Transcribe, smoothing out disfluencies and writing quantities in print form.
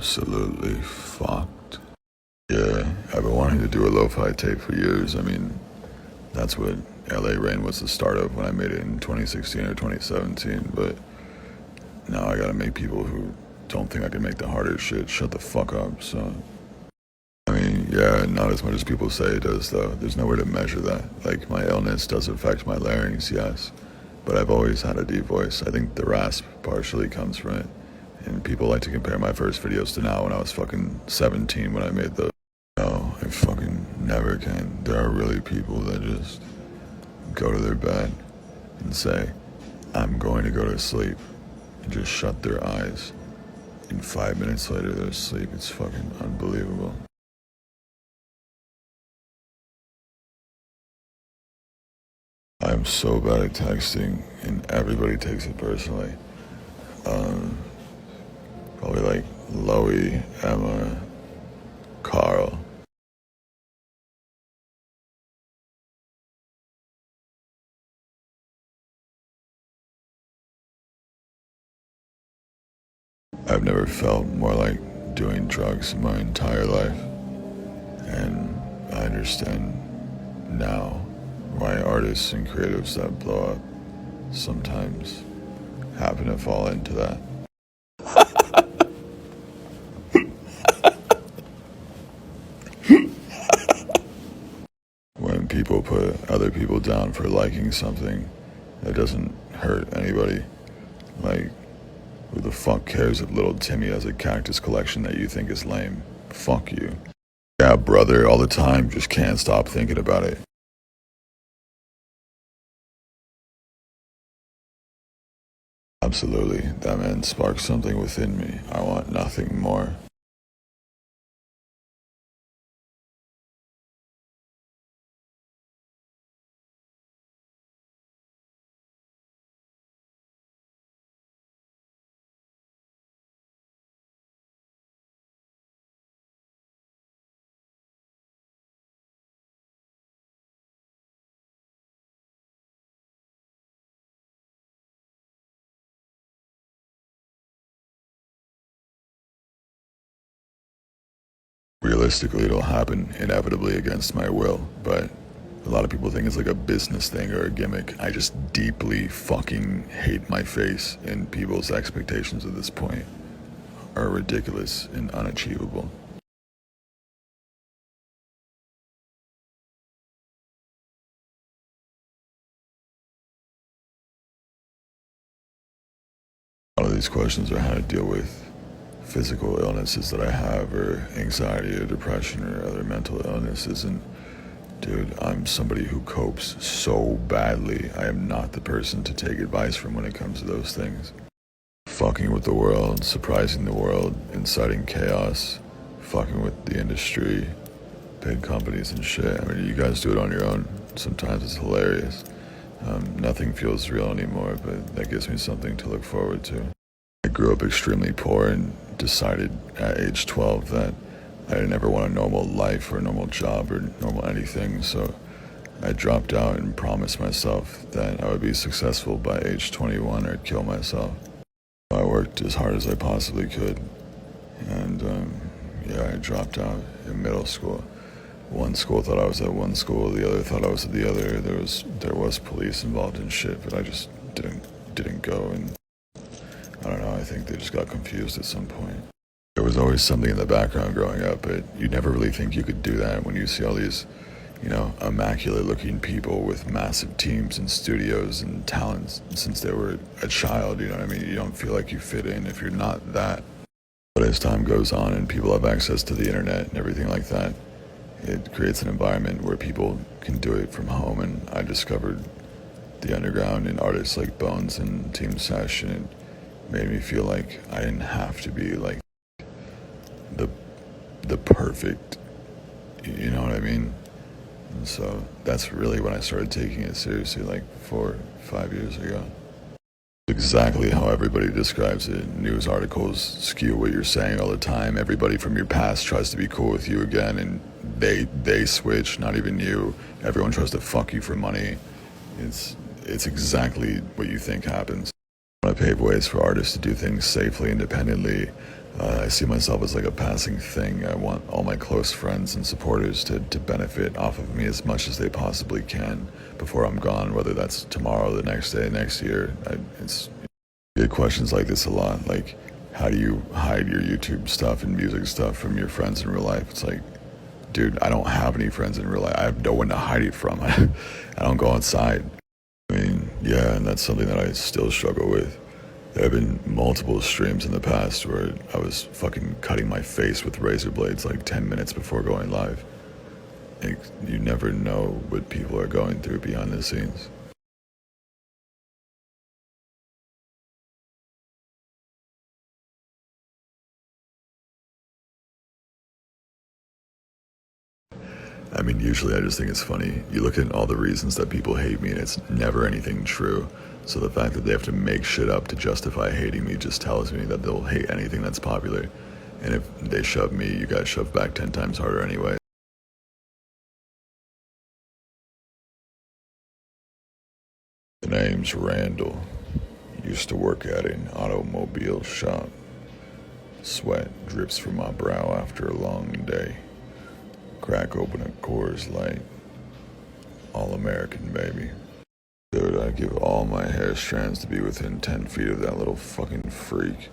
absolutely fucked. Yeah, I've been wanting to do a lo-fi tape for years. I mean, that's what LA Rain was the start of when I made it in 2016 or 2017, but now I gotta make people who don't think I can make the harder shit shut the fuck up, so. I mean, yeah, not as much as people say it does, though. There's no way to measure that. Like, my illness does affect my larynx, yes, but I've always had a deep voice. I think the rasp partially comes from it, and people like to compare my first videos to now when I was fucking 17 when I made those. No, I fucking never can. There are really people that just go to their bed and say, I'm going to go to sleep, and just shut their eyes. And 5 minutes later, they're asleep. It's fucking unbelievable. I'm so bad at texting, and everybody takes it personally. Probably like Loey, Emma, Carl. I've never felt more like doing drugs in my entire life, and I understand now why artists and creatives that blow up sometimes happen to fall into that. When people put other people down for liking something that doesn't hurt anybody, like, who the fuck cares if little Timmy has a cactus collection that you think is lame? Fuck you. Yeah, brother, all the time, just can't stop thinking about it. Absolutely, that man sparked something within me. I want nothing more. Realistically, it'll happen inevitably against my will, but a lot of people think it's like a business thing or a gimmick. I just deeply fucking hate my face, and people's expectations at this point are ridiculous and unachievable. A lot of these questions are how to deal with physical illnesses that I have, or anxiety or depression or other mental illnesses, and dude, I'm somebody who copes so badly. I am not the person to take advice from when it comes to those things. Fucking with the world, surprising the world, inciting chaos, fucking with the industry, big companies and shit. I mean, you guys do it on your own. Sometimes it's hilarious. Nothing feels real anymore, but that gives me something to look forward to. I grew up extremely poor and decided at age 12 that I didn't ever want a normal life or a normal job or normal anything, so I dropped out and promised myself that I would be successful by age 21 or kill myself. I worked as hard as I possibly could, and yeah, I dropped out in middle school. One school thought I was at one school, the other thought I was at the other. There was police involved in shit, but I just didn't go, and I don't know, I think they just got confused at some point. There was always something in the background growing up, but you never really think you could do that when you see all these, you know, immaculate looking people with massive teams and studios and talents since they were a child, you know what I mean? You don't feel like you fit in if you're not that. But as time goes on and people have access to the internet and everything like that, it creates an environment where people can do it from home, and I discovered the underground and artists like Bones and Team Sesh, and it made me feel like I didn't have to be like the perfect, you know what I mean? And so that's really when I started taking it seriously, like 4 or 5 years ago. Exactly how everybody describes it. News articles skew what you're saying all the time. Everybody from your past tries to be cool with you again, and they switch, not even you. Everyone tries to fuck you for money. It's exactly what you think happens. I want to pave ways for artists to do things safely, independently. I see myself as like a passing thing. I want all my close friends and supporters to benefit off of me as much as they possibly can before I'm gone, whether that's tomorrow, the next day, next year. I get questions like this a lot, like, how do you hide your YouTube stuff and music stuff from your friends in real life? It's like, dude, I don't have any friends in real life. I have no one to hide it from. I don't go outside. I mean, yeah, and that's something that I still struggle with. There have been multiple streams in the past where I was fucking cutting my face with razor blades like 10 minutes before going live. Like, you never know what people are going through behind the scenes. I mean, usually I just think it's funny. You look at all the reasons that people hate me and it's never anything true. So the fact that they have to make shit up to justify hating me just tells me that they'll hate anything that's popular. And if they shove me, you guys shove back 10 times harder anyway. The name's Randall. Used to work at an automobile shop. Sweat drips from my brow after a long day. Crack open a Coors Light. All American, baby. Dude, I'd give all my hair strands to be within 10 feet of that little fucking freak.